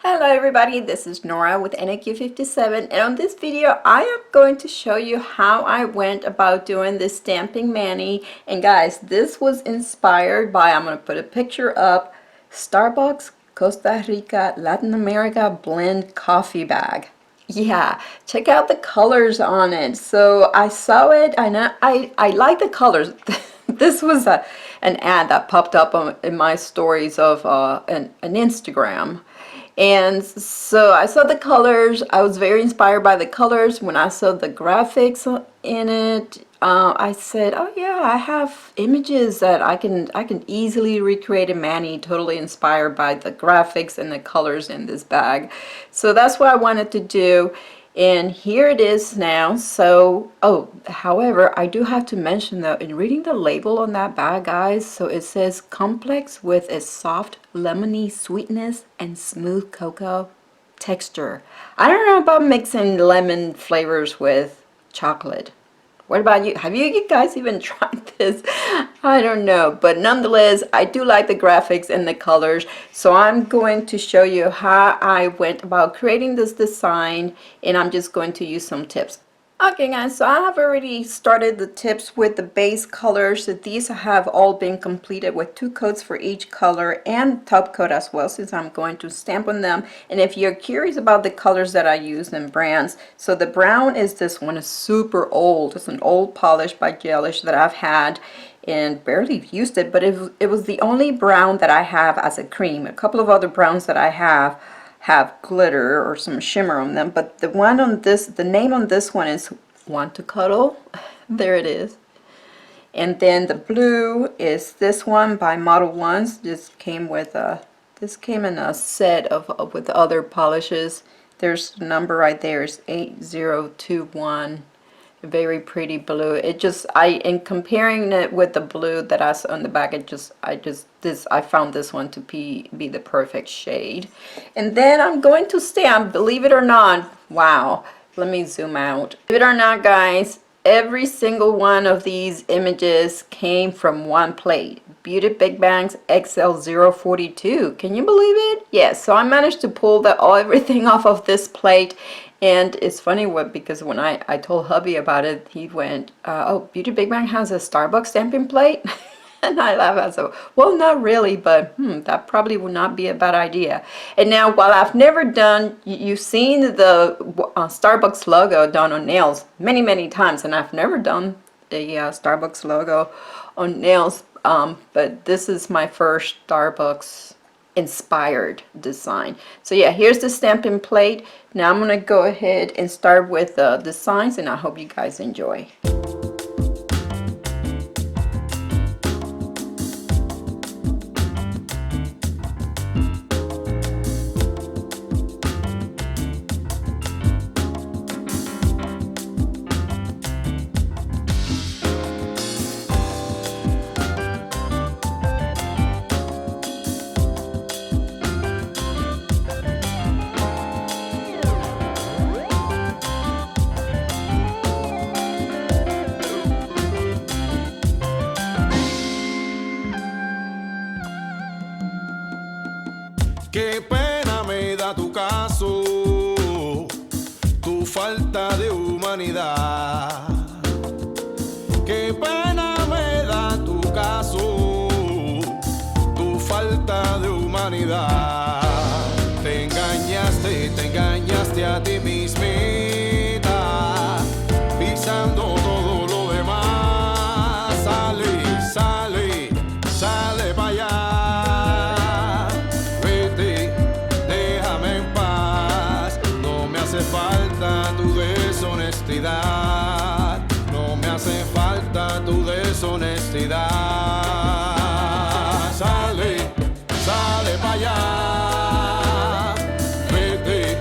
Hello everybody, this is Nora with NAQ57, and on this video I am going to show you how I went about doing this stamping mani. And guys, this was inspired by, I'm going to put a picture up, Starbucks Costa Rica Latin America blend coffee bag. Yeah, check out the colors on it. So I saw it and I like the colors. This was an ad that popped up in my stories of an Instagram. And so I saw the colors. I was very inspired by the colors. When I saw the graphics in it, I said, "Oh yeah, I have images that I can easily recreate a mani, totally inspired by the graphics and the colors in this bag." So that's what I wanted to do. And here it is now. So, however, I do have to mention though, in reading the label on that bag, guys, so it says complex with a soft lemony sweetness and smooth cocoa texture. I don't know about mixing lemon flavors with chocolate. What about you? Have you guys even tried this? I don't know, but nonetheless, I do like the graphics and the colors. So I'm going to show you how I went about creating this design, and I'm just going to use some tips. Okay guys, so I have already started the tips with the base colors. So these have all been completed with 2 coats for each color and top coat as well, since I'm going to stamp on them. And if you're curious about the colors that I use and brands, so the brown is this one, is super old. It's an old polish by Gelish that I've had and barely used it, but it was the only brown that I have as a cream. A couple of other browns that I have glitter or some shimmer on them, but the one on this, the name on this one is Want to Cuddle. There it is. And then the blue is this one by Model Ones. This came with this came in a set of with other polishes. There's the number right there is 8021. Very pretty blue. It just, in comparing it with the blue that I saw on the back, I found this one to be the perfect shade. And then I'm going to stamp, believe it or not. Wow, let me zoom out. Believe it or not, guys, every single one of these images came from one plate. Beauty Big Bangs XL042. Can you believe it? Yes, so I managed to pull everything off of this plate. And it's funny because when I told hubby about it, he went, "Oh, Beauty Big Bang has a Starbucks stamping plate?" And I laughed. I said, "Well, not really, but that probably would not be a bad idea." And now, while I've never done, you've seen the Starbucks logo done on nails many, many times, and I've never done a Starbucks logo on nails, but this is my first Starbucks inspired design. So yeah, here's the stamping plate. Now I'm going to go ahead and start with the designs, and I hope you guys enjoy. Qué pena me da tu caso, tu falta de humanidad. Qué pena me da tu caso, tu falta de humanidad. Te engañaste a ti mismita, pisando todo lo demás. Sale para allá. No me hace falta tu deshonestidad. Sale para allá. Vete,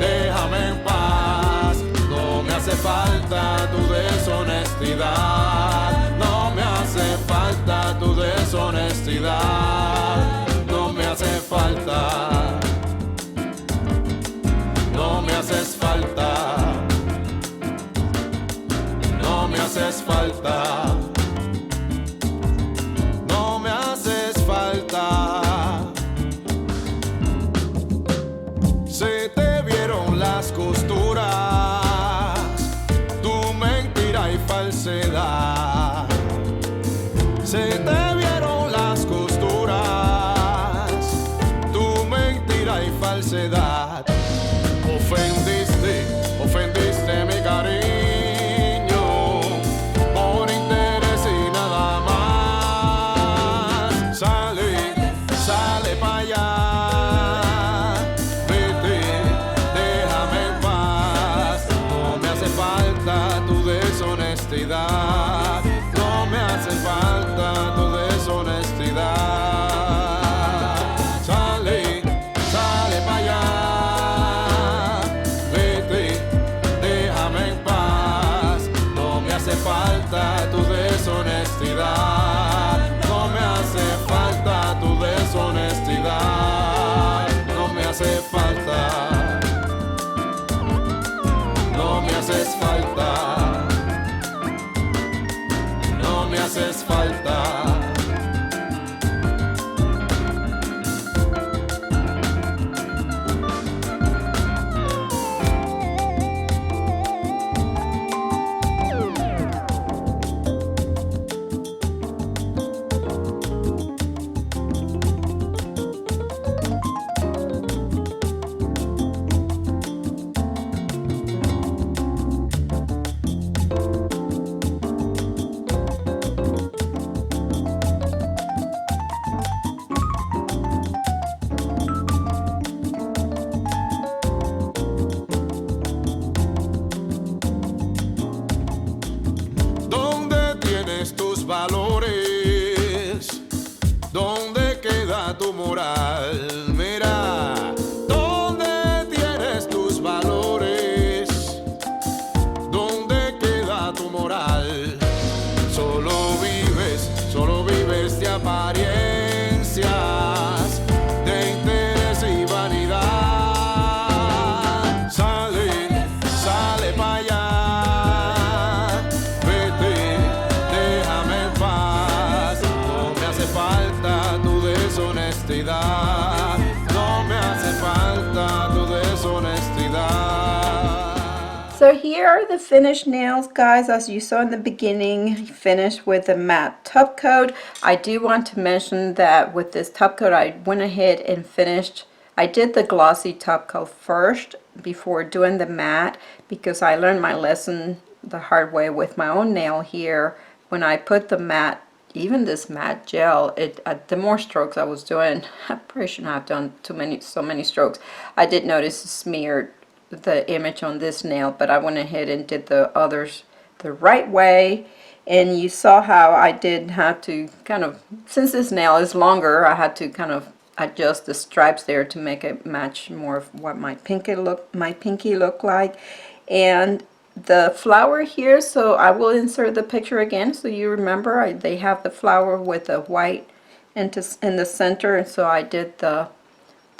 déjame en paz. No me hace falta tu deshonestidad. No me hace falta tu deshonestidad. No me hace falta. No me haces falta. No me haces falta, no me haces falta. moral. Mira, ¿dónde tienes tus valores? ¿Dónde queda tu moral? Solo vives de apariencias, de interés y vanidad. Sale pa' allá, vete, déjame en paz. No me hace falta tu deshonestidad, no me hace falta tu deshonestidad. So here are the finished nails, guys. As you saw in the beginning, finished with the matte top coat. I do want to mention that with this top coat, I went ahead and finished. I did the glossy top coat first before doing the matte because I learned my lesson the hard way with my own nail here. When I put the matte, even this matte gel, the more strokes I was doing, I probably shouldn't have done so many strokes. I did notice it smeared the image on this nail, but I went ahead and did the others the right way, and you saw how I did have to kind of, since this nail is longer, I had to kind of adjust the stripes there to make it match more of what my pinky look like. And the flower here, so I will insert the picture again so you remember. They have the flower with the white in the center, and so I did the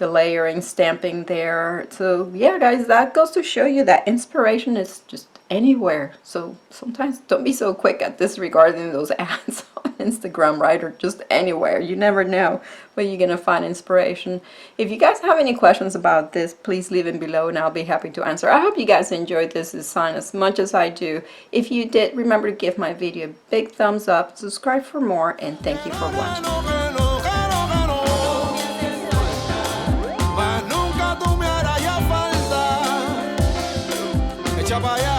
layering, stamping there. So yeah, guys, that goes to show you that inspiration is just anywhere. So sometimes don't be so quick at disregarding those ads on Instagram, right? Or just anywhere. You never know where you're gonna find inspiration. If you guys have any questions about this, please leave them below and I'll be happy to answer. I hope you guys enjoyed this design as much as I do. If you did, remember to give my video a big thumbs up, subscribe for more, and thank you for watching. Echa pa' allá.